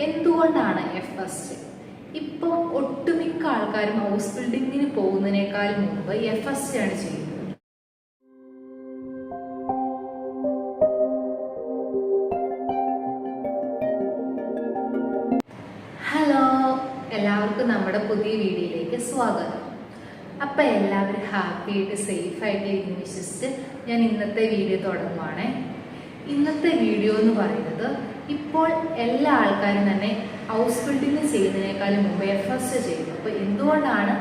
എന്തുകൊണ്ടാണ് FST? ഇപ്പോൾ ഒട്ടുമിക്ക ആൾക്കാരും ഹൗസ് ബിൽഡിങ്ങിന് പോകുന്നതിനേക്കാൾ മുമ്പ് FST ആണ് ചെയ്യുന്നത്. ഹലോ, എല്ലാവർക്കും നമ്മുടെ പുതിയ വീഡിയോയിലേക്ക് സ്വാഗതം. അപ്പം എല്ലാവരും ഹാപ്പി ആയിട്ട് സേഫ് ആയിട്ട് ഇരിക്കുന്നു വിശ്വസിച്ച് ഞാൻ ഇന്നത്തെ വീഡിയോ തുടങ്ങുവാണേ. ഇന്നത്തെ വീഡിയോ എന്ന് പറയുന്നത്, ഇപ്പോൾ എല്ലാ ആൾക്കാരും തന്നെ ഹൗസ് ബിൽഡിങ് ചെയ്യുന്നതിനേക്കാളും മുമ്പ് FST ചെയ്യുന്നു. അപ്പോൾ എന്തുകൊണ്ടാണ്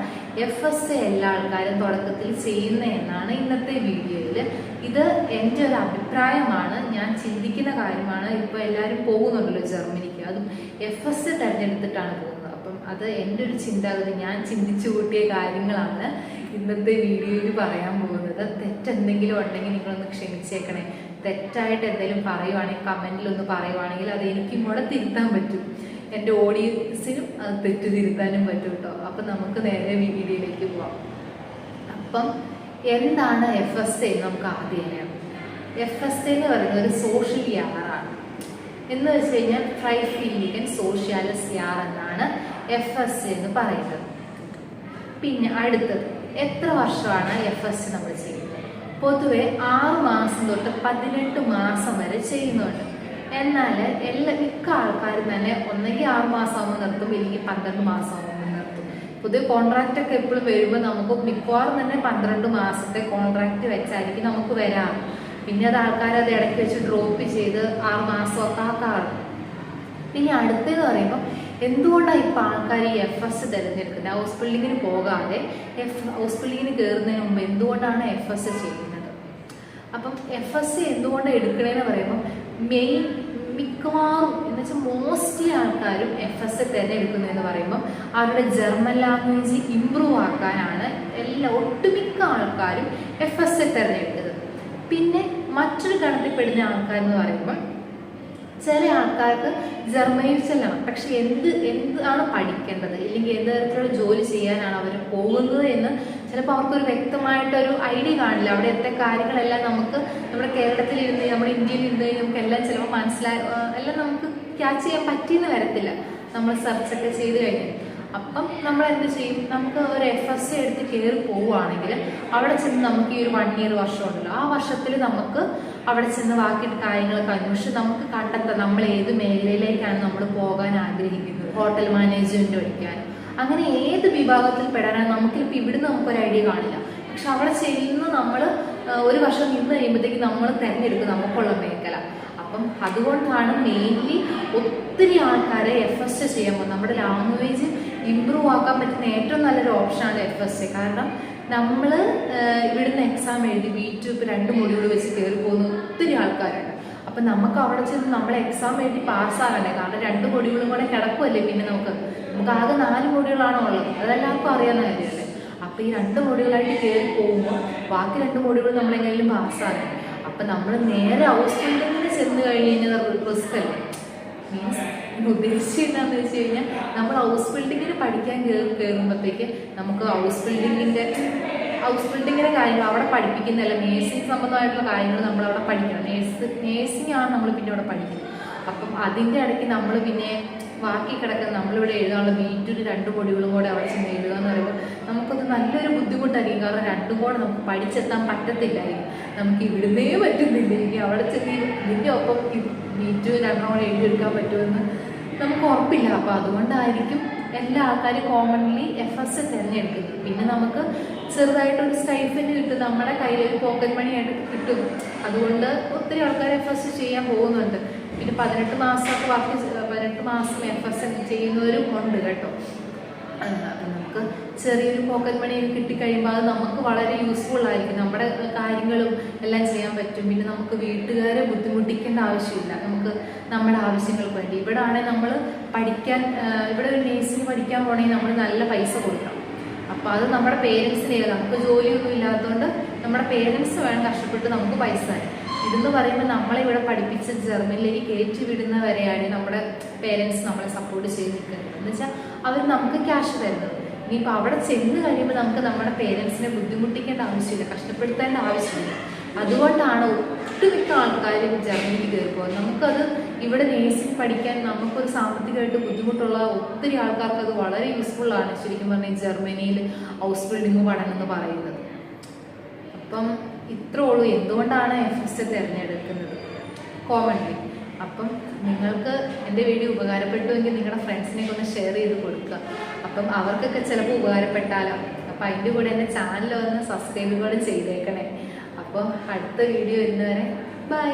FST എല്ലാ ആൾക്കാരും തുടക്കത്തിൽ ചെയ്യുന്നത് എന്നാണ് ഇന്നത്തെ വീഡിയോയിൽ. ഇത് എൻ്റെ ഒരു അഭിപ്രായമാണ്, ഞാൻ ചിന്തിക്കുന്ന കാര്യമാണ്. ഇപ്പോൾ എല്ലാവരും പോകുന്നുണ്ടല്ലോ ജർമ്മനിക്ക്, അതും FST തിരഞ്ഞെടുത്തിട്ടാണ് പോകുന്നത്. അപ്പം അത് എൻ്റെ ഒരു ചിന്താഗതി, ഞാൻ ചിന്തിച്ചു കൂട്ടിയ കാര്യങ്ങളാണ് ഇന്നത്തെ വീഡിയോയിൽ പറയാൻ പോകുന്നത്. തെറ്റെന്തെങ്കിലും ഉണ്ടെങ്കിൽ നിങ്ങളൊന്ന് ക്ഷമിച്ചേക്കണേ. തെറ്റായിട്ട് എന്തെങ്കിലും പറയുവാണെങ്കിൽ കമൻറ്റിലൊന്ന് പറയുവാണെങ്കിൽ അത് എനിക്കും കൂടെ തിരുത്താൻ പറ്റും, എൻ്റെ ഓഡിയൻസിനും അത് തെറ്റ് തിരുത്താനും പറ്റും കേട്ടോ. അപ്പം നമുക്ക് നേരെ വീഡിയോയിലേക്ക് പോവാം. അപ്പം എന്താണ് FST എന്ന് നമുക്ക് ആദ്യം അറിയാം. FST എന്ന് പറയുന്നത് ഒരു സോഷ്യൽ യാറാണ്. എന്ന് വെച്ച് കഴിഞ്ഞാൽ ഫ്രൈഫീലിഗൻ സോഷ്യാലിസ് യാർ എന്നാണ് FST എന്ന് പറയുന്നത്. പിന്നെ അടുത്തത്, എത്ര വർഷമാണ് FST നമ്മൾ ചെയ്യുന്നത്? പൊതുവെ 6 മാസം തൊട്ട് 18 മാസം വരെ ചെയ്യുന്നുണ്ട്. എന്നാൽ മിക്ക ആൾക്കാരും തന്നെ ഒന്നെങ്കിൽ 6 മാസം ആകുമ്പോൾ നിർത്തും, ഇല്ലെങ്കിൽ 12 മാസം ആകുമ്പോൾ നിർത്തും. പൊതുവെ കോൺട്രാക്റ്റ് ഒക്കെ എപ്പോഴും വരുമ്പോൾ നമുക്ക് മിക്കവാറും തന്നെ 12 മാസത്തെ കോൺട്രാക്റ്റ് വെച്ചായിരിക്കും നമുക്ക് വരാം. പിന്നെ അത് ആൾക്കാരത് ഇടയ്ക്ക് വെച്ച് ഡ്രോപ്പ് ചെയ്ത് 6 മാസമൊക്കെ ആക്കാറുണ്ട്. പിന്നെ അടുത്തതെന്ന് പറയുമ്പോൾ, എന്തുകൊണ്ടാണ് ഇപ്പോൾ ആൾക്കാർ ഈ FST തിരഞ്ഞെടുക്കുന്നത്? ഹൗസ് ബിൽഡിങ്ങിന് പോകാതെ ഹൗസ് ബിൽഡിങ്ങിന് കയറുന്നതിന് മുമ്പ് എന്തുകൊണ്ടാണ് FST ചെയ്യുന്നത്? അപ്പം FST എന്തുകൊണ്ടാണ് എടുക്കണേന്ന് പറയുമ്പോൾ, മിക്കവാറും എന്ന് വെച്ചാൽ മോസ്റ്റ്ലി ആൾക്കാരും FST തിരഞ്ഞെടുക്കുന്നതെന്ന് പറയുമ്പോൾ അവരുടെ ജർമ്മൻ ലാംഗ്വേജ് ഇമ്പ്രൂവ് ആക്കാനാണ് ഒട്ടുമിക്ക ആൾക്കാരും FST തിരഞ്ഞെടുക്കുന്നത്. പിന്നെ മറ്റൊരു ഗണത്തിൽപ്പെടുന്ന ആൾക്കാരെന്ന് പറയുമ്പോൾ, ചില ആൾക്കാർക്ക് ജർമ്മനിയിൽ ചെല്ലണം, പക്ഷെ എന്താണ് പഠിക്കേണ്ടത്, ഇല്ലെങ്കിൽ എന്ത് തരത്തിലുള്ള ജോലി ചെയ്യാനാണ് അവർ പോകുന്നത് എന്ന് ചിലപ്പോൾ അവർക്കൊരു വ്യക്തമായിട്ടൊരു ഐഡിയ കാണില്ല. അവിടുത്തെ കാര്യങ്ങളെല്ലാം നമുക്ക് നമ്മുടെ കേരളത്തിലിരുന്ന്, നമ്മുടെ ഇന്ത്യയിൽ ഇരുന്ന് നമുക്ക് എല്ലാം ചിലപ്പോൾ എല്ലാം നമുക്ക് ക്യാച്ച് ചെയ്യാൻ പറ്റിയെന്ന് വരത്തില്ല നമ്മൾ സെർച്ചൊക്കെ ചെയ്ത് കഴിഞ്ഞാൽ. അപ്പം നമ്മൾ എന്ത് ചെയ്യും, നമുക്ക് ഒരു FST എടുത്ത് കയറി പോവുകയാണെങ്കിൽ അവിടെ ചെന്ന് നമുക്ക് ഈ ഒരു 1 year വർഷം ഉണ്ടല്ലോ, ആ വർഷത്തിൽ നമുക്ക് അവിടെ ചെന്ന് ബാക്കി കാര്യങ്ങളൊക്കെ അന്വേഷിച്ച് നമുക്ക് കണ്ടെത്താം നമ്മൾ ഏത് മേഖലയിലേക്കാണ് നമ്മൾ പോകാൻ ആഗ്രഹിക്കുന്നത്. ഹോട്ടൽ മാനേജ്മെന്റ് പഠിക്കാൻ, അങ്ങനെ ഏത് വിഭാഗത്തിൽ പെടാനാണ് നമുക്കിപ്പോൾ ഇവിടുന്ന് നമുക്കൊരു ഐഡിയ കാണില്ല. പക്ഷെ അവിടെ ചെല്ലുന്ന നമ്മൾ ഒരു വർഷം നിന്ന് കഴിയുമ്പോഴത്തേക്ക് നമ്മൾ തിരഞ്ഞെടുക്കും നമുക്കുള്ള മേഖല. അപ്പം അതുകൊണ്ടാണ് മെയിൻലി ഒത്തിരി ആൾക്കാരെ FST ചെയ്യുമ്പോൾ നമ്മുടെ ലാംഗ്വേജ് ഇമ്പ്രൂവ് ആക്കാൻ പറ്റുന്ന ഏറ്റവും നല്ലൊരു ഓപ്ഷനാണ് FST. കാരണം നമ്മൾ ഇവിടുന്ന് എക്സാം എഴുതി B2 ഇപ്പോൾ 2 മൊഡ്യൂൾ വെച്ച് കയറി പോകുന്ന ഒത്തിരി ആൾക്കാരുണ്ട്. അപ്പം നമുക്ക് അവിടെ ചെന്ന് നമ്മൾ എക്സാം എഴുതി പാസ്സാകണ്ടേ? കാരണം 2 മൊഡ്യൂളും കൂടെ കിടക്കുമല്ലേ. പിന്നെ നമുക്ക് ആകെ 4 മൊഡ്യൂളാണോ ഉള്ളത്, അതെല്ലാവർക്കും അറിയാവുന്ന കാര്യമല്ലേ. അപ്പം ഈ 2 മൊഡ്യൂളായിട്ട് കയറി പോകുമ്പോൾ ബാക്കി 2 മൊഡ്യൂൾ നമ്മളെങ്ങനെയും പാസ്സാകണം. അപ്പം നമ്മൾ നേരെ ഹൗസ് ബിൽഡിങ്ങിന് ചെന്ന് കഴിഞ്ഞ് കഴിഞ്ഞാൽ റിസ്ക് അല്ലേ. മീൻസ് ഉദ്ദേശിച്ചത് എന്താണെന്ന് വെച്ച് കഴിഞ്ഞാൽ, നമ്മൾ ഹൗസ് ബിൽഡിങ്ങിന് പഠിക്കാൻ കയറുമ്പോഴത്തേക്ക് നമുക്ക് ഹൗസ് ബിൽഡിങ്ങിൻ്റെ കാര്യങ്ങൾ അവിടെ പഠിപ്പിക്കുന്നില്ല. നേഴ്സിംഗ് സംബന്ധമായിട്ടുള്ള കാര്യങ്ങൾ നമ്മളവിടെ പഠിക്കണം. നേഴ്സിംഗ് ആണ് നമ്മൾ പിന്നെ അവിടെ പഠിക്കുന്നത്. അപ്പം അതിൻ്റെ ഇടയ്ക്ക് നമ്മൾ പിന്നെ ബാക്കി കിടക്കുന്ന നമ്മളിവിടെ എഴുതാനുള്ള B2 2 മൊഡ്യൂളും കൂടെ അവിടെ ചെന്ന് എഴുതുക എന്ന് പറയുമ്പോൾ നമുക്കത് നല്ലൊരു ബുദ്ധിമുട്ടായിരിക്കും. കാരണം 2 കൂടെ നമുക്ക് പഠിച്ചെത്താൻ പറ്റത്തില്ലായിരിക്കും. നമുക്ക് ഇവിടുന്നേ പറ്റുന്നില്ല, ഇനി അവിടെ ചെന്ന് ഇതിൻ്റെ ഒപ്പം B2 2 കൂടെ എഴുതിയെടുക്കാൻ പറ്റുമെന്ന് നമുക്ക് ഉറപ്പില്ല. അപ്പോൾ അതുകൊണ്ടായിരിക്കും എല്ലാ ആൾക്കാരും കോമൺലി FST തിരഞ്ഞെടുക്കുന്നത്. പിന്നെ നമുക്ക് ചെറുതായിട്ടൊരു സ്റ്റൈഫൻഡ് കിട്ടും, നമ്മുടെ കയ്യിൽ ഒരു പോക്കറ്റ് മണി ആയിട്ട് കിട്ടും. അതുകൊണ്ട് ഒത്തിരി ആൾക്കാർ FST ചെയ്യാൻ പോകുന്നുണ്ട്. പിന്നെ 18 മാസമൊക്കെ 18 മാസം FST ചെയ്യുന്നവരും ഉണ്ട് കേട്ടോ. അപ്പം നമുക്ക് ചെറിയൊരു പോക്കറ്റ് മണി കിട്ടിക്കഴിയുമ്പോൾ അത് നമുക്ക് വളരെ യൂസ്ഫുൾ ആയിരിക്കും. നമ്മുടെ കാര്യങ്ങളും എല്ലാം ചെയ്യാൻ പറ്റും. പിന്നെ നമുക്ക് വീട്ടുകാരെ ബുദ്ധിമുട്ടിക്കേണ്ട ആവശ്യമില്ല. നമുക്ക് നമ്മുടെ ആവശ്യങ്ങൾക്ക് വേണ്ടി ഇവിടെ ആണെങ്കിൽ നമ്മൾ പഠിക്കാൻ, ഇവിടെ ഒരു നേഴ്സിംഗ് പഠിക്കാൻ പോകണമെങ്കിൽ നമ്മൾ നല്ല പൈസ കൊടുക്കണം. അപ്പോൾ അത് നമ്മുടെ പേരൻസിന്, നമുക്ക് ജോലിയൊന്നും ഇല്ലാത്തതുകൊണ്ട് നമ്മുടെ പേരൻസ് വേണം കഷ്ടപ്പെട്ട് നമുക്ക് പൈസ തരാൻ. ഇതെന്ന് പറയുമ്പോൾ നമ്മളെ ഇവിടെ പഠിപ്പിച്ച് ജർമ്മനിലേക്ക് കയറ്റി വിടുന്നവരെയാണ് നമ്മുടെ പേരൻസ് നമ്മളെ സപ്പോർട്ട് ചെയ്ത് നിൽക്കുന്നത്. എന്ന് വെച്ചാൽ അവർ നമുക്ക് ക്യാഷ് തരുന്നത്. ഇനിയിപ്പോൾ അവിടെ ചെന്ന് കഴിയുമ്പോൾ നമുക്ക് നമ്മുടെ പേരൻസിനെ ബുദ്ധിമുട്ടിക്കേണ്ട ആവശ്യമില്ല, കഷ്ടപ്പെടുത്തേണ്ട ആവശ്യമില്ല. അതുകൊണ്ടാണ് ഒട്ടുമിക്ക ആൾക്കാരും ജർമ്മനിക്ക് കയറി പോകുന്നത്. നമുക്കത് ഇവിടെ നേഴ്സിംഗ് പഠിക്കാൻ നമുക്കൊരു സാമ്പത്തികമായിട്ട് ബുദ്ധിമുട്ടുള്ള ഒത്തിരി ആൾക്കാർക്ക് അത് വളരെ യൂസ്ഫുള്ളാണ് ശരിക്കും പറഞ്ഞാൽ ജർമ്മനിയിൽ ഹൗസ് ബിൽഡിംഗ് പഠനം എന്ന് പറയുന്നത്. അപ്പം ഇത്രേ ഉള്ളൂ എന്തുകൊണ്ടാണ് FSA തിരഞ്ഞെടുക്കുന്നത് കോമൺലി. അപ്പം നിങ്ങൾക്ക് എൻ്റെ വീഡിയോ ഉപകാരപ്പെട്ടുവെങ്കിൽ നിങ്ങളുടെ ഫ്രണ്ട്സിനെയൊക്കെ ഒന്ന് ഷെയർ ചെയ്ത് കൊടുക്കുക. അപ്പം അവർക്കൊക്കെ ചിലപ്പോൾ ഉപകാരപ്പെട്ടാലോ. അപ്പം അതിൻ്റെ കൂടെ എൻ്റെ ചാനൽ ഒന്ന് സബ്സ്ക്രൈബ് കൂടെ ചെയ്തേക്കണേ. അപ്പോൾ അടുത്ത വീഡിയോ വരുന്നവരെ ബൈ.